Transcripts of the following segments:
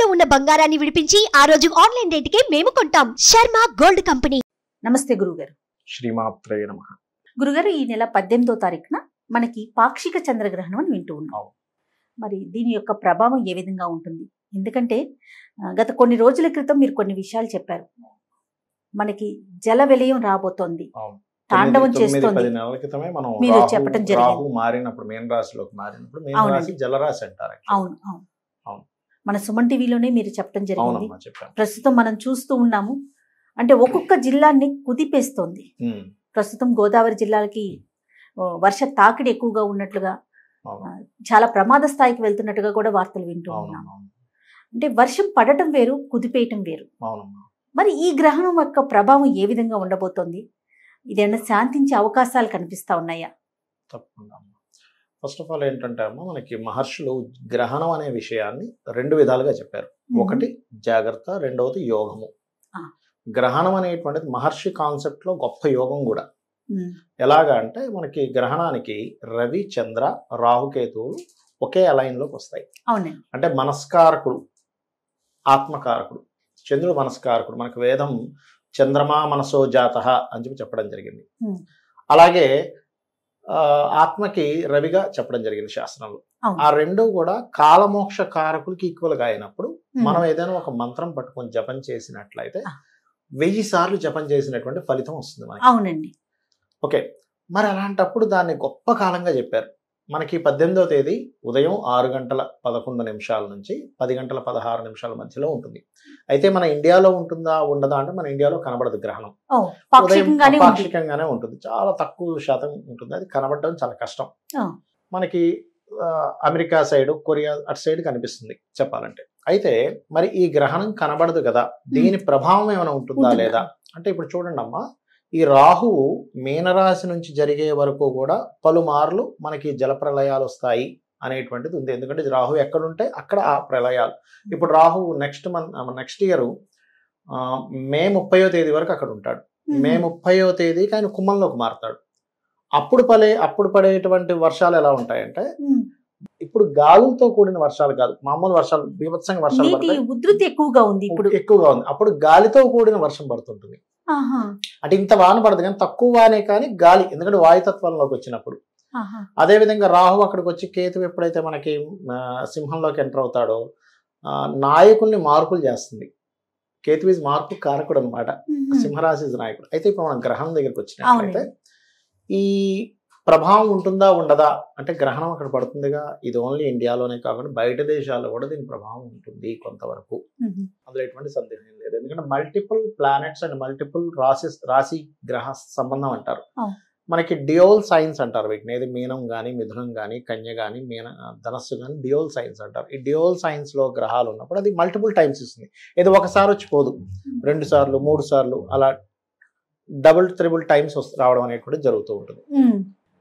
తాకట్టులో ఉన్న బంగారాన్ని విడిపించి ఆ రోజు ఆన్లైన్ రేటుకే మేము కొంటాం. Sharma gold company. నమస్తే గురుగారు. శ్రీమాత్రే నమః. గురుగారు, ఈ నెల 18వ తారీఖున మనకి పాక్షిక చంద్రగ్రహణం అని వింటూ ఉన్నాం. మరి దీని యొక్క ప్రభావం ఏ విధంగా ఉంటుంది? ఎందుకంటే గత కొన్ని రోజుల క్రితం మీరు కొన్ని విషయాలు చెప్పారు. మనకి జల విలయం రాబోతోంది, తాండవం చేస్తోంది. 10 నెలల క్రితమే మనం మీరు చెప్పడం జరిగింది. రాహు మారినప్పుడు మీన రాశిలోకి మారినప్పుడు మీన రాశి జలరాశి అంటారు. అవును అవును అవును. మన సుమన్ టీవీలోనే మీరు చెప్పడం జరిగింది. ప్రస్తుతం మనం చూస్తూ ఉన్నాము. అంటే ఒక్కొక్క జిల్లాని కుదిపేస్తోంది. ప్రస్తుతం గోదావరి జిల్లాలకి వర్ష తాకిడి ఎక్కువగా ఉన్నట్లుగా, చాలా ప్రమాద స్థాయికి వెళ్తున్నట్టుగా కూడా వార్తలు వింటూ ఉన్నాము. అంటే వర్షం పడటం వేరు, కుదిపేయటం వేరు. మరి ఈ గ్రహణం యొక్క ప్రభావం ఏ విధంగా ఉండబోతోంది? ఇదేమన్నా శాంతించే అవకాశాలు కనిపిస్తా ఉన్నాయా? తప్పకుండా. ఫస్ట్ ఆఫ్ ఆల్ ఏంటంటే అమ్మ, మనకి మహర్షులు గ్రహణం అనే విషయాన్ని 2 విధాలుగా చెప్పారు. ఒకటి జాగ్రత్త, రెండవది యోగము. గ్రహణం అనేటువంటిది మహర్షి కాన్సెప్ట్ లో గొప్ప యోగం కూడా. ఎలాగా అంటే మనకి గ్రహణానికి రవి, చంద్ర, రాహుకేతువులు ఒకే అలైన్ లోకి వస్తాయి. అంటే మనస్కారకుడు, ఆత్మకారకుడు. చంద్రుడు మనస్కారకుడు. మనకు వేదం చంద్రమా మనసో జాతః అని చెప్పడం జరిగింది. అలాగే ఆత్మకి రవిగా చెప్పడం జరిగింది శాస్త్రంలో. ఆ రెండు కూడా కాలమోక్ష కారకులకి ఈక్వల్ గా అయినప్పుడు మనం ఏదైనా ఒక మంత్రం పట్టుకొని జపం చేసినట్లయితే 1000 సార్లు జపం చేసినటువంటి ఫలితం వస్తుంది మనకి. అవునండి. ఓకే, మరి అలాంటప్పుడు దాన్ని గొప్ప కాలంగా చెప్పారు. మనకి 18వ తేదీ ఉదయం 6:11 నుంచి 10:16 మధ్యలో ఉంటుంది. అయితే మన ఇండియాలో ఉంటుందా ఉండదా అంటే మన ఇండియాలో కనబడదు గ్రహణం. పాక్షికంగానే ఉంటుంది. చాలా తక్కువ శాతం ఉంటుంది. అది కనబడడం చాలా కష్టం. మనకి అమెరికా సైడ్, కొరియా అటు సైడ్ కనిపిస్తుంది చెప్పాలంటే. అయితే మరి ఈ గ్రహణం కనబడదు కదా, దీని ప్రభావం ఏమైనా ఉంటుందా లేదా అంటే, ఇప్పుడు చూడండి అమ్మా, ఈ రాహువు మీనరాశి నుంచి జరిగే వరకు కూడా పలుమార్లు మనకి జలప్రలయాలు వస్తాయి అనేటువంటిది ఉంది. ఎందుకంటే రాహు ఎక్కడుంటే అక్కడ ఆ ప్రళయాలు. ఇప్పుడు రాహు నెక్స్ట్ ఇయర్ మే 30వ తేదీ వరకు అక్కడ ఉంటాడు. మే 30వ తేదీకి ఆయన కుంభంలోకి మారుతాడు. అప్పుడు పడేటువంటి వర్షాలు ఎలా ఉంటాయంటే, ఇప్పుడు గాలులతో కూడిన వర్షాలు కాదు, మామూలు వర్షాలు, బీభత్సంగా వర్షాలు పడతాయి. ఉధృతి ఎక్కువగా ఉంది. ఎక్కువగా ఉంది. అప్పుడు గాలితో కూడిన వర్షం పడుతుంటుంది. అంటే ఇంత వాన పడదు కానీ తక్కువ వానే, కానీ గాలి, ఎందుకంటే వాయుతత్వంలోకి వచ్చినప్పుడు. అదే విధంగా రాహు అక్కడికి వచ్చి, కేతు ఎప్పుడైతే మనకి సింహంలోకి ఎంటర్ అవుతాడో నాయకుల్ని మార్పులు చేస్తుంది. కేతు ఈజ్ మార్పు కారకుడు అనమాట. సింహరాశి నాయకుడు. అయితే ఇప్పుడు మనం గ్రహణం దగ్గరికి వచ్చినట్లయితే ఈ ప్రభావం ఉంటుందా ఉండదా అంటే, గ్రహణం అక్కడ పడుతుందిగా, ఇది ఓన్లీ ఇండియాలోనే కాకుండా బయట దేశాల్లో కూడా దీని ప్రభావం ఉంటుంది కొంతవరకు. అందులో ఎటువంటి సందేహం లేదు. ఎందుకంటే మల్టిపుల్ ప్లానెట్స్ అండ్ మల్టిపుల్ రాశి గ్రహ సంబంధం అంటారు. మనకి డియోల్ సైన్స్ అంటారు వీటిని. ఏది మీనం కానీ, మిథునం కానీ, కన్య కానీ, ధనస్సు కానీ డియోల్ సైన్స్ అంటారు. ఈ డియోల్ సైన్స్ లో గ్రహాలు ఉన్నప్పుడు అది మల్టిపుల్ టైమ్స్ ఇస్తుంది. ఏదో ఒకసారి వచ్చి పోదు, 2 సార్లు 3 సార్లు అలా డబుల్ ట్రిబుల్ టైమ్స్ రావడం అనేటువంటి జరుగుతూ ఉంటుంది.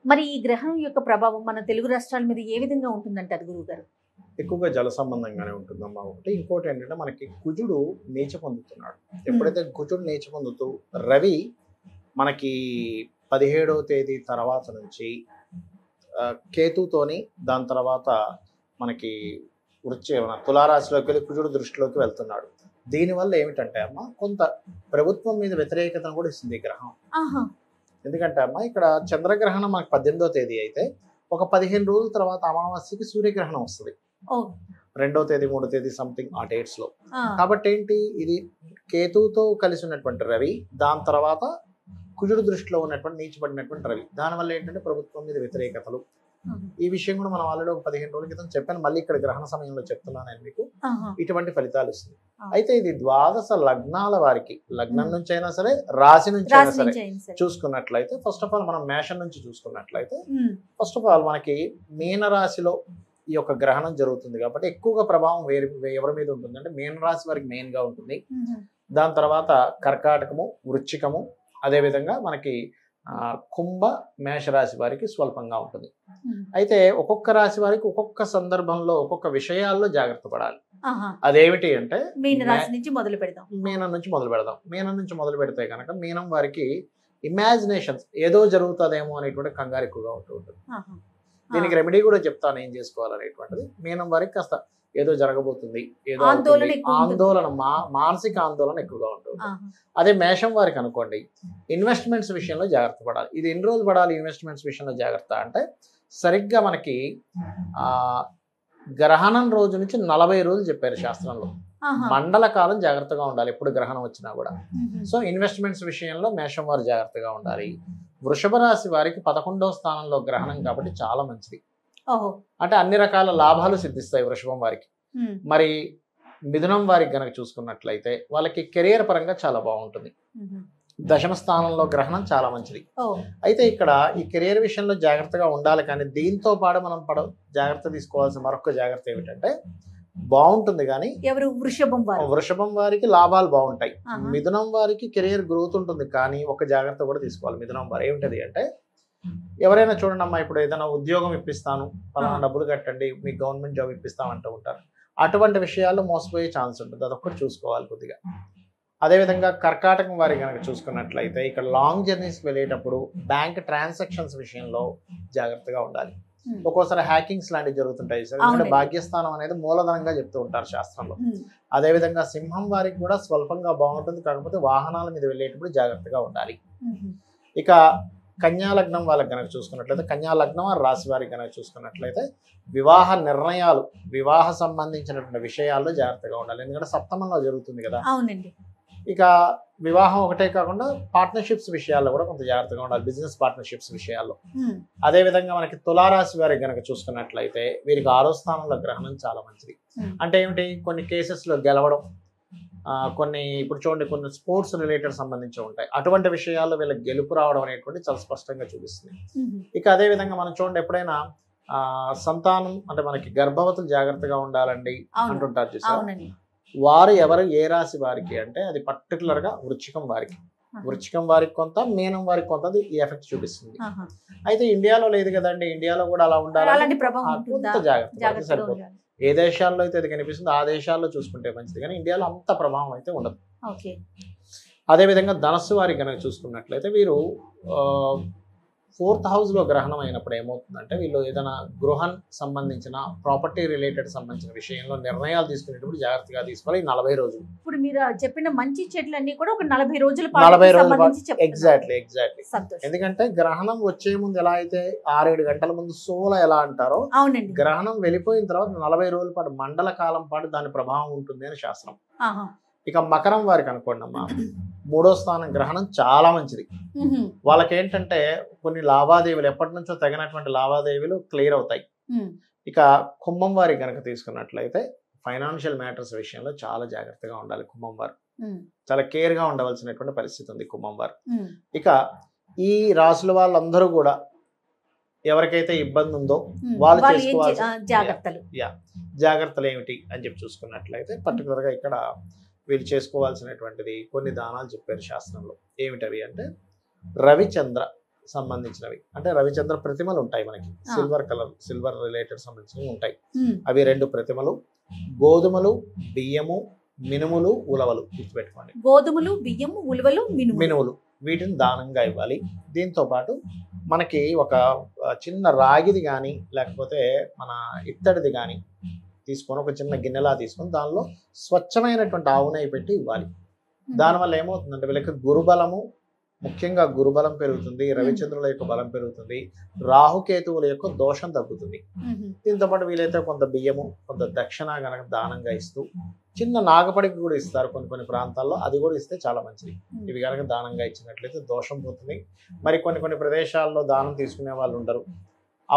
మరి ఈ గ్రహణం యొక్క ప్రభావం మన తెలుగు రాష్ట్రాల మీద ఏ విధంగా ఉంటుందంటారు గురువు గారు? ఎక్కువగా జల సంబంధంగానే ఉంటుందమ్మా ఒకటి. ఇంకోటి ఏంటంటే, మనకి కుజుడు నీచ పొందుతున్నాడు. ఎప్పుడైతే కుజుడు నీచ పొందుతూ, రవి మనకి 17వ తేదీ తర్వాత నుంచి కేతుతోని, దాని తర్వాత మనకి తులారాశిలోకి వెళ్ళి కుజుడు దృష్టిలోకి వెళ్తున్నాడు. దీనివల్ల ఏమిటంటే అమ్మా, కొంత ప్రభుత్వం మీద వ్యతిరేకతను కూడా ఇస్తుంది ఈ గ్రహం. ఎందుకంటే అమ్మా, ఇక్కడ చంద్రగ్రహణం మనకి 18వ తేదీ అయితే ఒక 15 రోజుల తర్వాత అమావాస్యకి సూర్యగ్రహణం వస్తుంది. 2వ తేదీ 3వ తేదీ సంథింగ్ ఆ డేట్స్ లో. కాబట్టి ఏంటి, ఇది కేతువుతో కలిసి ఉన్నటువంటి రవి, దాని తర్వాత కుజుడు దృష్టిలో ఉన్నటువంటి నీచబడినటువంటి రవి. దానివల్ల ఏంటంటే ప్రభుత్వం మీద వ్యతిరేకతలు. ఈ విషయం కూడా మనం ఆల్రెడీ ఒక 15 రోజుల క్రితం చెప్పాను. మళ్ళీ ఇక్కడ గ్రహణ సమయంలో చెప్తున్నాను నేను మీకు. ఇటువంటి ఫలితాలు ఇస్తుంది. అయితే ఇది ద్వాదశ లగ్నాల వారికి, లగ్నం నుంచి అయినా సరే, రాశి నుంచి అయినా సరే చూసుకున్నట్లయితే, ఫస్ట్ ఆఫ్ ఆల్ మనం మేషం నుంచి చూసుకున్నట్లయితే, ఫస్ట్ ఆఫ్ ఆల్ మనకి మీన రాశిలో ఈ యొక్క గ్రహణం జరుగుతుంది కాబట్టి ఎక్కువగా ప్రభావం ఎవరి మీద ఉంటుంది అంటే మీన రాశి వారికి మెయిన్ గా ఉంటుంది. దాని తర్వాత కర్కాటకము, వృశ్చికము, అదేవిధంగా మనకి కుంభ, మేషరాశి వారికి స్వల్పంగా ఉంటుంది. అయితే ఒక్కొక్క రాశి వారికి ఒక్కొక్క సందర్భంలో ఒక్కొక్క విషయాల్లో జాగ్రత్త పడాలి. అదేమిటి అంటే, మీనం నుంచి మొదలు పెడదాం. మీనం నుంచి మొదలు పెడితే కనుక మీనం వారికి ఇమాజినేషన్స్, ఏదో జరుగుతుందేమో అనేటువంటి కంగారు ఎక్కువగా ఉంటూ ఉంటుంది. దీనికి రెమెడీ కూడా చెప్తాను ఏం చేసుకోవాలనేటువంటిది. మీనం వారికి కాస్త ఏదో జరగబోతుంది, ఏదో ఆందోళన మానసిక ఆందోళన ఎక్కువగా ఉంటుంది. అదే మేషం వారికి అనుకోండి, ఇన్వెస్ట్మెంట్స్ విషయంలో జాగ్రత్త పడాలి. ఇది ఎన్ని రోజులు పడాలి ఇన్వెస్ట్మెంట్స్ విషయంలో జాగ్రత్త అంటే, సరిగ్గా మనకి గ్రహణం రోజు నుంచి 40 రోజులు చెప్పారు శాస్త్రంలో. మండల కాలం జాగ్రత్తగా ఉండాలి ఎప్పుడు గ్రహణం వచ్చినా కూడా. సో ఇన్వెస్ట్మెంట్స్ విషయంలో మేషం వారు జాగ్రత్తగా ఉండాలి. వృషభ రాశి వారికి 11వ స్థానంలో గ్రహణం కాబట్టి చాలా మంచిది. అంటే అన్ని రకాల లాభాలు సిద్ధిస్తాయి వృషభం వారికి. మరి మిథునం వారికి గనక చూసుకున్నట్లయితే వాళ్ళకి కెరియర్ పరంగా చాలా బాగుంటుంది. దశమ స్థానంలో గ్రహణం చాలా మంచిది. అయితే ఇక్కడ ఈ కెరియర్ విషయంలో జాగ్రత్తగా ఉండాలి. కానీ దీంతో పాటు మనం జాగ్రత్త తీసుకోవాల్సిన మరొక జాగ్రత్త ఏమిటంటే, బాగుంటుంది కానీ ఎవరు వృషభం వారికి లాభాలు బాగుంటాయి. మిథునం వారికి కెరియర్ గ్రోత్ ఉంటుంది. కానీ ఒక జాగ్రత్త కూడా తీసుకోవాలి మిథునం వారు. ఏమిటది అంటే, ఎవరైనా చూడండి అమ్మా, ఇప్పుడు ఏదైనా ఉద్యోగం ఇప్పిస్తాను, పలానా డబ్బులు కట్టండి, మీకు గవర్నమెంట్ జాబ్ ఇప్పిస్తామంటూ ఉంటారు. అటువంటి విషయాల్లో మోసపోయే ఛాన్స్ ఉంటుంది. అదొక్కటి చూసుకోవాలి కొద్దిగా. అదేవిధంగా కర్కాటకం వారికి కనుక చూసుకున్నట్లయితే, ఇక్కడ లాంగ్ జర్నీస్కి వెళ్ళేటప్పుడు బ్యాంక్ ట్రాన్సాక్షన్స్ విషయంలో జాగ్రత్తగా ఉండాలి. ఒక్కోసారి హ్యాకింగ్స్ లాంటివి జరుగుతుంటాయి సార్. ఎందుకంటే భాగ్యస్థానం అనేది మూలధనంగా చెప్తూ ఉంటారు శాస్త్రంలో. అదేవిధంగా సింహం వారికి కూడా స్వల్పంగా బాగుంటుంది. కాకపోతే వాహనాల మీద వెళ్ళేటప్పుడు జాగ్రత్తగా ఉండాలి. ఇక కన్యా లగ్నం వాళ్ళకి కనుక చూసుకున్నట్లయితే, కన్యా లగ్నం రాశి వారికి కనుక చూసుకున్నట్లయితే, వివాహ నిర్ణయాలు, వివాహ సంబంధించినటువంటి విషయాల్లో జాగ్రత్తగా ఉండాలి. ఎందుకంటే సప్తమంలో జరుగుతుంది కదా. అవునండి. ఇక వివాహం ఒకటే కాకుండా పార్ట్నర్షిప్స్ విషయాల్లో కూడా కొంత జాగ్రత్తగా ఉండాలి, బిజినెస్ పార్ట్నర్షిప్స్ విషయాల్లో. అదేవిధంగా మనకి తులారాశి వారికి కనుక చూసుకున్నట్లయితే, వీరికి 6వ స్థానంలో గ్రహణం చాలా మంచిది. అంటే ఏమిటి, కొన్ని కేసెస్లో గెలవడం, కొన్ని ఇప్పుడు చూడండి కొన్ని స్పోర్ట్స్ రిలేటెడ్ సంబంధించి ఉంటాయి. అటువంటి విషయాల్లో వీళ్ళకి గెలుపు రావడం అనేటువంటి చాలా స్పష్టంగా చూపిస్తుంది. ఇక అదేవిధంగా మనం చూడండి, ఎప్పుడైనా సంతానం అంటే మనకి గర్భవతులు జాగ్రత్తగా ఉండాలండి అంటుంటారు చూసారు. వారు ఎవరు ఏ రాశి వారికి అంటే, అది పర్టికులర్గా వృశ్చికం వారికి. వృశ్చికం వారికి కొంత, మీనం వారికి కొంత ఈ ఎఫెక్ట్ చూపిస్తుంది. అయితే ఇండియాలో లేదు కదండి, ఇండియాలో కూడా అలా ఉండాలి, కొంత జాగ్రత్త సరిపోతుంది. ఏ దేశాల్లో అయితే అది కనిపిస్తుందో ఆ దేశాల్లో చూసుకుంటే మంచిది, కానీ ఇండియాలో అంత ప్రభావం అయితే ఉండదు. అదేవిధంగా ధనస్సు వారికి కనుక చూసుకున్నట్లయితే, వీరు 4th హౌస్లో గ్రహణం అయినప్పుడు ఏమవుతుందంటే, వీళ్ళు ఏదైనా గృహం సంబంధించిన ప్రాపర్టీ రిలేటెడ్ సంబంధించిన విషయంలో నిర్ణయాలు తీసుకునేటప్పుడు జాగ్రత్తగా తీసుకోవాలి. 40 రోజులు. ఇప్పుడు మీరు చెప్పిన మంచి చెట్లన్నీ కూడా ఒక 40 రోజుల ఎగ్జాక్ట్లీ. ఎందుకంటే గ్రహణం వచ్చే ముందు ఎలా అయితే 6-7 గంటల ముందు సోల ఎలా అంటారో, గ్రహణం వెళ్ళిపోయిన తర్వాత 40 రోజుల పాటు, మండల కాలం పాటు దాని ప్రభావం ఉంటుంది అని శాస్త్రం. ఇక మకరం వారికి అనుకోండి అమ్మా, 3వ స్థానం గ్రహణం చాలా మంచిది. వాళ్ళకి ఏంటంటే కొన్ని లావాదేవీలు, ఎప్పటి నుంచో తగినటువంటి లావాదేవీలు క్లియర్ అవుతాయి. ఇక కుంభం వారికి కనుక తీసుకున్నట్లయితే, ఫైనాన్షియల్ మ్యాటర్స్ విషయంలో చాలా జాగ్రత్తగా ఉండాలి కుంభం వారు. చాలా కేర్గా ఉండవలసినటువంటి పరిస్థితి ఉంది కుంభం వారు. ఇక ఈ రాసుల వాళ్ళందరూ కూడా ఎవరికైతే ఇబ్బంది ఉందో వాళ్ళు చేసుకోవాల్సిన జాగ్రత్తలు ఏమిటి అని చెప్పి చూసుకున్నట్లయితే, పర్టికులర్గా ఇక్కడ వీళ్ళు చేసుకోవాల్సినటువంటిది కొన్ని దానాలు చెప్పారు శాస్త్రంలో. ఏమిటవి అంటే, రవిచంద్ర సంబంధించినవి, అంటే రవిచంద్ర ప్రతిమలు ఉంటాయి మనకి, సిల్వర్ రిలేటెడ్ సంబంధించినవి ఉంటాయి. అవి 2 ప్రతిమలు, గోధుమలు, బియ్యము, మినుములు, ఉలవలు గుర్తుపెట్టుకోండి. గోధుమలు, బియ్యము, ఉలవలు, మినుములు, వీటిని దానంగా ఇవ్వాలి. దీంతో పాటు మనకి ఒక చిన్న రాగిది కానీ లేకపోతే మన ఇత్తడిది కానీ తీసుకొని, ఒక చిన్న గిన్నెలా తీసుకొని దానిలో స్వచ్ఛమైనటువంటి ఆవు నెయ్యి పెట్టి ఇవ్వాలి. దానివల్ల ఏమవుతుందంటే వీళ్ళకి గురుబలము, ముఖ్యంగా గురుబలం పెరుగుతుంది, రవిచంద్రుల యొక్క బలం పెరుగుతుంది, రాహుకేతువుల యొక్క దోషం తగ్గుతుంది. దీంతో పాటు వీలైతే కొంత బియ్యము, కొంత దక్షిణ కనుక దానంగా ఇస్తూ, చిన్న నాగపడికి కూడా ఇస్తారు కొన్ని ప్రాంతాల్లో, అది కూడా ఇస్తే చాలా మంచిది. ఇవి కనుక దానంగా ఇచ్చినట్లయితే దోషం పోతుంది. మరి కొన్ని ప్రదేశాల్లో దానం తీసుకునే వాళ్ళు ఉండరు.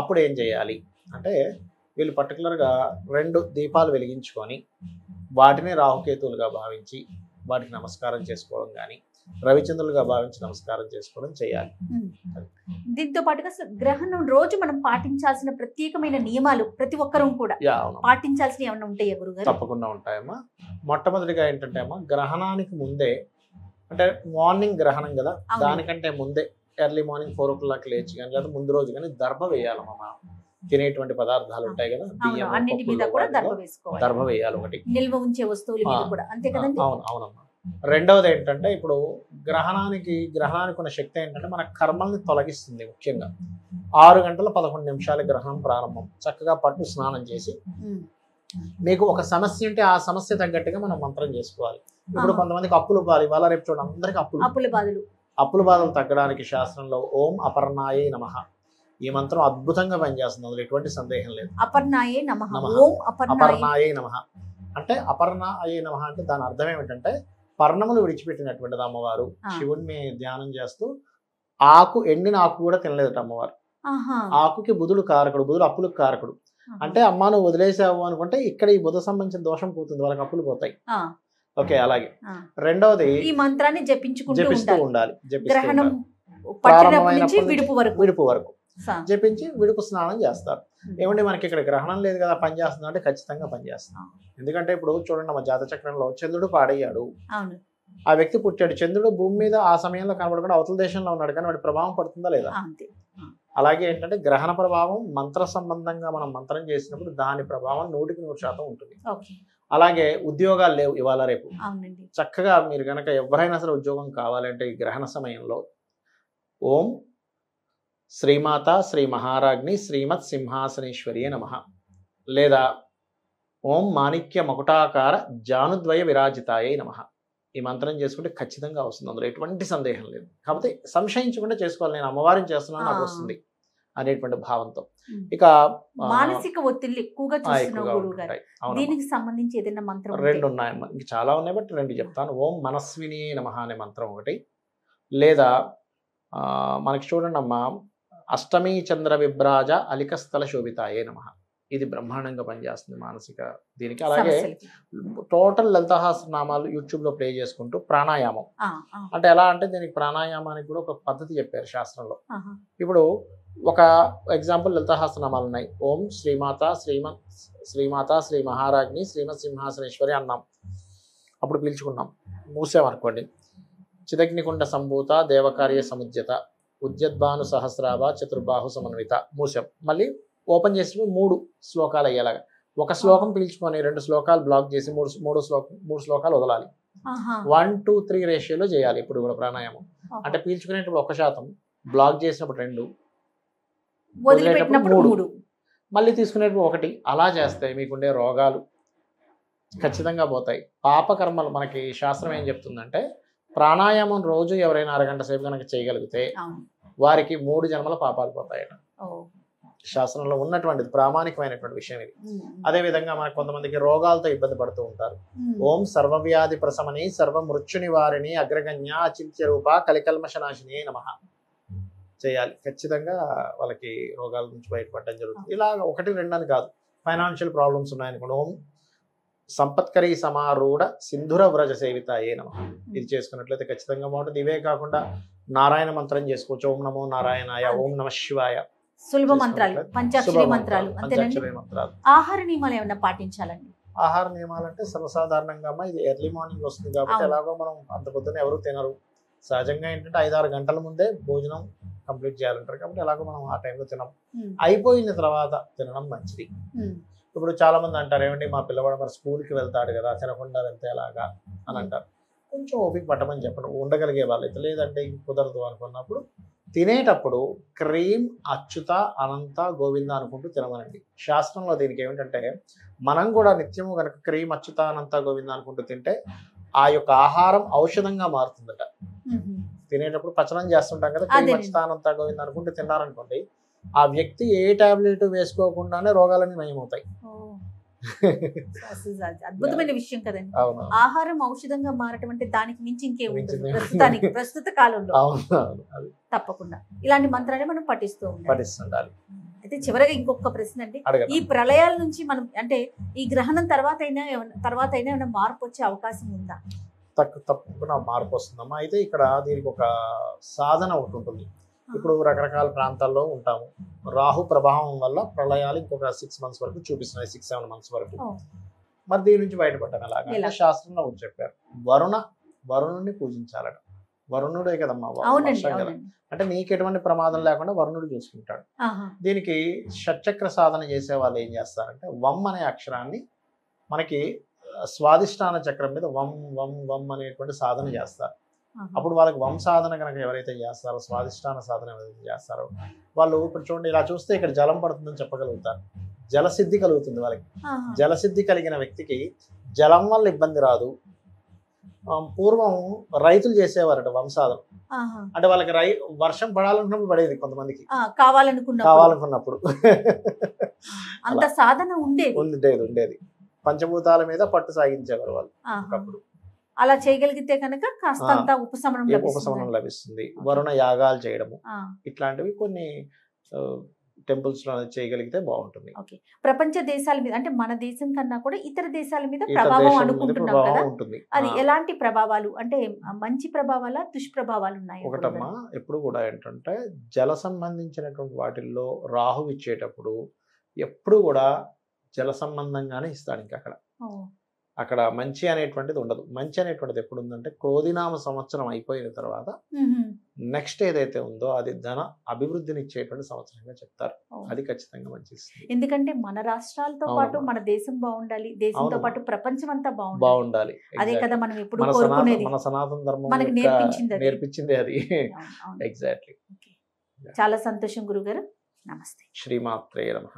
అప్పుడు ఏం చేయాలి అంటే, వీళ్ళు పర్టికులర్గా 2 దీపాలు వెలిగించుకొని వాటిని రాహుకేతువులుగా భావించి వాటికి నమస్కారం చేసుకోవడం కానీ, రవిచంద్రులుగా భావించి నమస్కారం చేసుకోవడం చేయాలి. దీంతో పాటుగా గ్రహణం రోజు మనం పాటించాల్సిన ప్రత్యేకమైన నియమాలు ప్రతి ఒక్కరూ కూడా పాటించాల్సిన ఏమైనా ఉంటాయా గురుగారు? తప్పకుండా ఉంటాయమ్మా. మొట్టమొదటిగా ఏంటంటే అమ్మా, గ్రహణానికి ముందే, అంటే మార్నింగ్ గ్రహణం కదా, దానికంటే ముందే ఎర్లీ మార్నింగ్ 4 o'clock లేచి కానీ లేదా ముందు రోజు కానీ దర్భ వేయాలమ్మా. తినేటువంటి పదార్థాలు ఉంటాయి కదా, దర్భ వేయాలి ఒకటి, నిల్వ ఉంచే వస్తువులు కూడా అంతే కదండి. అవునమ్మా. రెండవది ఏంటంటే, ఇప్పుడు గ్రహణానికి ఉన్న శక్తి ఏంటంటే మన కర్మల్ని తొలగిస్తుంది. ముఖ్యంగా 6 గంటల 11 నిమిషాల గ్రహణం ప్రారంభం. చక్కగా పట్టు స్నానం చేసి మీకు ఒక సమస్య ఉంటే ఆ సమస్య తగ్గట్టుగా మనం మంత్రం చేసుకోవాలి. ఇప్పుడు కొంతమందికి అప్పులు బాధ, ఇవాళ రేపు చూడండి అందరికి అప్పుల బాధలు తగ్గడానికి శాస్త్రంలో ఓం అపర్ణాయే నమః ఈ మంత్రం అద్భుతంగా పనిచేస్తుంది, అందులో ఎటువంటి సందేహం లేదు. అపర్ణాయే నమః, అపర్ణాయే నమః అంటే అపర్ణాయే నమః అంటే దాని అర్థం ఏమిటంటే పర్ణములు విడిచిపెట్టినటువంటిది అమ్మవారు. శివుణ్ణి ధ్యానం చేస్తూ ఎండిన ఆకు కూడా తినలేదట అమ్మవారు. ఆకుకి బుధుడు కారకుడు, బుధుడు అప్పులకు కారకుడు. అంటే అమ్మ నువ్వు వదిలేసావు అనుకుంటే ఇక్కడ ఈ బుధ సంబంధించిన దోషం పోతుంది, వాళ్ళకి అప్పులు పోతాయి. ఓకే, అలాగే రెండవది ఈ మంత్రాన్ని జపిస్తూ ఉండాలి. విడుపు వరకు జపించి విడుపు స్నానం చేస్తారు. ఏమంటే మనకి ఇక్కడ గ్రహణం లేదు కదా పని చేస్తుంది అంటే ఖచ్చితంగా పనిచేస్తున్నాం. ఎందుకంటే ఇప్పుడు చూడండి మన జాతక చక్రంలో చంద్రుడు పాడయ్యాడు, ఆ వ్యక్తి పుట్టాడు, చంద్రుడు భూమి మీద ఆ సమయంలో కనబడకుండా అవతల దేశంలో ఉన్నాడు, కానీ వాడి ప్రభావం పడుతుందా లేదా? అలాగే ఏంటంటే గ్రహణ ప్రభావం మంత్ర సంబంధంగా మనం మంత్రం చేసినప్పుడు దాని ప్రభావం 100% ఉంటుంది. అలాగే ఉద్యోగాలు లేవు ఇవాళ రేపు, చక్కగా మీరు కనుక ఎవరైనా సరే ఉద్యోగం కావాలంటే ఈ గ్రహణ సమయంలో ఓం శ్రీమాత శ్రీ మహారాజ్ని శ్రీమత్ సింహాసనేశ్వరియే నమః లేదా ఓం మాణిక్య మకుటాకార జానుద్వయ విరాజితాయే నమః ఈ మంత్రం చేసుకుంటే ఖచ్చితంగా వస్తుంది, అందులో ఎటువంటి సందేహం లేదు. కాకపోతే సంశయించకుండా చేసుకోవాలి, నేను అమ్మవారిని చేస్తున్నాను నాకు వస్తుంది అనేటువంటి భావంతో. ఇక మానసిక ఒత్తిడి ఎక్కువగా దీనికి సంబంధించి ఏదైనా మంత్రం? 2 ఉన్నాయమ్మా, ఇంక చాలా ఉన్నాయి బట్ 2 చెప్తాను. ఓం మనస్విని నమః అనే మంత్రం ఒకటి, లేదా మనకి చూడండి అమ్మా అష్టమీ చంద్ర విభ్రాజ అలికస్థల శోభితాయే నమః ఇది బ్రహ్మాండంగా పనిచేస్తుంది మానసిక దీనికి. అలాగే టోటల్ లలితాసహస్రనామాలు యూట్యూబ్లో ప్లే చేసుకుంటూ ప్రాణాయామం అంటే ఎలా అంటే దీనికి ప్రాణాయామానికి కూడా ఒక పద్ధతి చెప్పారు శాస్త్రంలో. ఇప్పుడు ఒక ఎగ్జాంపుల్ లలితాసహస్రనామాలు ఉన్నాయి. ఓం శ్రీమాత శ్రీ మహారాజ్ని శ్రీమత్ సింహాసనేశ్వరి అన్నాం, అప్పుడు పీల్చుకున్నాం, మూసామనుకోండి. చిదగ్నికుండ సంభూత దేవకార్య సముద్యత ఉద్యద్భాను సహస్రాభ చతుర్బాహు సమన్విత మూసాం. మళ్ళీ ఓపెన్ చేసినప్పుడు 3 శ్లోకాలు అయ్యేలాగా, ఒక శ్లోకం పీల్చుకొని 2 శ్లోకాలు బ్లాక్ చేసి 3 శ్లోకాలు వదలాలి. 1:3 రేషియోలో చేయాలి ఇప్పుడు కూడా ప్రాణాయామం. అంటే పీల్చుకునేటప్పుడు 1%, బ్లాక్ చేసినప్పుడు 2, వదిలేటప్పుడు 3, మళ్ళీ తీసుకునేటప్పుడు 1. అలా చేస్తే మీకుండే రోగాలు ఖచ్చితంగా పోతాయి. పాపకర్మలు మనకి శాస్త్రం ఏం చెప్తుందంటే ప్రాణాయామం రోజు ఎవరైనా అరగంట సేపు కనుక చేయగలిగితే వారికి 3 జన్మల పాపాలు పోతాయట. శాస్త్రంలో ఉన్నటువంటిది ప్రామాణికమైనటువంటి విషయం ఇది. అదే విధంగా మనకు కొంతమందికి రోగాలతో ఇబ్బంది పడుతూ ఉంటారు. ఓం సర్వవ్యాధి ప్రశమని సర్వ మృత్యు నివారిణి అగ్రగణ్య అచింత్య రూప కలికల్మషనాశిని నమః చేయాలి. ఖచ్చితంగా వాళ్ళకి రోగాల నుంచి బయటపడడం జరుగుతుంది. ఇలా 1, 2 అని కాదు, ఫైనాన్షియల్ ప్రాబ్లమ్స్ ఉన్నాయనుకోండి ఓం సంపత్కరీ సమారూఢ సింధుర వ్రజ సేవితాయే నమః ఇది చేసుకున్నట్లయితే ఖచ్చితంగా బాగుంటుంది. ఇవే కాకుండా నారాయణ మంత్రం చేసుకోవచ్చు. ఓం నమో నారాయణాయ, ఓం నమః శివాయ, సులభ మంత్రాలు, పంచాక్షరి మంత్రాలు. ఆహార నియమాలు ఏమైనా పాటించాలండి? ఆహార నియమాలు అంటే సర్వసాధారణంగా ఇది ఎర్లీ మార్నింగ్ వస్తుంది కాబట్టి ఎలాగో మనం అంత పొద్దున ఎవరు తినరు. సహజంగా ఏంటంటే 5-6 గంటల ముందే భోజనం కంప్లీట్ చేయాలంటారు కాబట్టి ఎలాగో మనం ఆ టైంలో తినం. అయిపోయిన తర్వాత తినడం మంచిది. ఇప్పుడు చాలా మంది అంటారు ఏమండి మా పిల్లవాడు మరి స్కూల్కి వెళ్తాడు కదా తినకుండా వెళ్తే ఎలాగా అని అంటారు. కొంచెం ఓపిక పట్టమని చెప్పండి ఉండగలిగే వాళ్ళైతే. లేదంటే కుదరదు అనుకున్నప్పుడు తినేటప్పుడు క్రీమ్ అచ్యుత అనంత గోవింద అనుకుంటూ తినమనండి. శాస్త్రంలో దీనికి ఏమిటంటే మనం కూడా నిత్యము కనుక క్రీమ్ అచ్యుత అనంత గోవింద అనుకుంటూ తింటే ఆ యొక్క ఆహారం ఔషధంగా మారుతుందట. తినేటప్పుడు పచనం చేస్తుంటాం కదా, క్రీమ్ అచ్యుత అనంత గోవింద అనుకుంటూ తిన్నారనుకోండి ఆ వ్యక్తి ఏ టాబ్లెట్ వేసుకోకుండానే రోగాలన్నీ నయమవుతాయి. అద్భుతమైన విషయం కదండి. ఆహారం ఔషధంగా మారటం అంటే దానికి మించి ఇంకే ఉంటుంది ప్రస్తుత కాలంలో. తప్పకుండా ఇలాంటి మంత్రాన్ని మనం పఠిస్తుండాలి. అయితే చివరగా ఇంకొక ప్రశ్న అండి, ఈ ప్రళయాల నుంచి మనం అంటే ఈ గ్రహణం తర్వాత అయినా ఏమైనా మార్పు వచ్చే అవకాశం ఉందా? తప్పకుండా మార్పు వస్తుందమ్మా. అయితే ఇక్కడ దీనికి ఒక సాధన ఒకటి ఉంటుంది. ఇప్పుడు రకరకాల ప్రాంతాల్లో ఉంటాము. రాహు ప్రభావం వల్ల ప్రళయాలు ఇంకొక 6 months వరకు చూపిస్తున్నాయి, 6-7 months వరకు. మరి దీని నుంచి బయటపడ్డాం అలాగా శాస్త్రంలో ఒకటి చెప్పారు. వరుణుడిని పూజించాలట. వరుణుడే కదమ్మా వర్షం కదా, అంటే నీకు ఎటువంటి ప్రమాదం లేకుండా వరుణుడు చూసుకుంటాడు. దీనికి షట్చక్ర సాధన చేసే వాళ్ళు ఏం చేస్తారంటే వం అనే అక్షరాన్ని మనకి స్వాదిష్టాన చక్రం మీద వం వం వం అనేటువంటి సాధన చేస్తారు. అప్పుడు వాళ్ళకి వం సాధన కనుక ఎవరైతే చేస్తారో స్వాదిష్టాన సాధన ఎవరైతే చేస్తారో వాళ్ళు ఇప్పుడు చూడండి ఇలా చూస్తే ఇక్కడ జలం పడుతుందని చెప్పగలుగుతారు. జలసిద్ధి కలుగుతుంది వాళ్ళకి. ఆహా. జలసిద్ధి కలిగిన వ్యక్తికి జలం వల్ల ఇబ్బంది రాదు. పూర్వం రైతులు చేసేవారట వంశాలు, ఆహా. అంటే వాళ్ళకి వర్షం పడాలనుకున్నప్పుడు పడేది కొంతమందికి, కావాలనుకున్నప్పుడు అంత అలా. సాధన ఉండేది. ఉండేది. పంచభూతాల మీద పట్టు సాగించేవారు వాళ్ళు ఒకప్పుడు. అలా చేయగలిగితే కనుక కాస్తంత ఉపశమనం లభిస్తుంది. వరుణ యాగాలు చేయడము ఇట్లాంటివి కొన్ని టెంపుల్స్ లో చేయగలిగితే బాగుంటుంది. ఓకే. ప్రపంచ దేశాల మీద అంటే మన దేశం కన్నా కూడా ఇతర దేశాల మీద ప్రభావం అనుకుంటున్నాం కదా, ఉంటుంది. అది ఎలాంటి ప్రభావాలు, అంటే మంచి ప్రభావాల దుష్ప్రభావాలు ఉన్నాయి? ఒకటమ్మా, ఎప్పుడు కూడా ఏంటంటే జల సంబంధించినటువంటి వాటిల్లో రాహు ఇచ్చేటప్పుడు ఎప్పుడు కూడా జల సంబంధంగానే ఇస్తాడు. ఇంకా అక్కడ మంచి అనేటువంటిది ఉండదు. మంచి అనేటువంటిది ఎప్పుడు ఉందంటే క్రోధినామ సంవత్సరం అయిపోయిన తర్వాత నెక్స్ట్ ఏదైతే ఉందో అది ధన అభివృద్ధిని ఇచ్చేటువంటి సంవత్సరంగా చెప్తారు. అది ఖచ్చితంగా మంచి. ఎందుకంటే మన రాష్ట్రాలతో పాటు మన దేశం బాగుండాలి, దేశంతో పాటు ప్రపంచం అంతా బాగుండాలి. అదే కదా మనం ఎప్పుడు కోరుకునేది. మన సనాతన ధర్మం మనకి నేర్పించింది అది. ఎగ్జాక్ట్లీ. చాలా సంతోషం గురుగారు. నమస్తే. శ్రీమాత్రే నమః.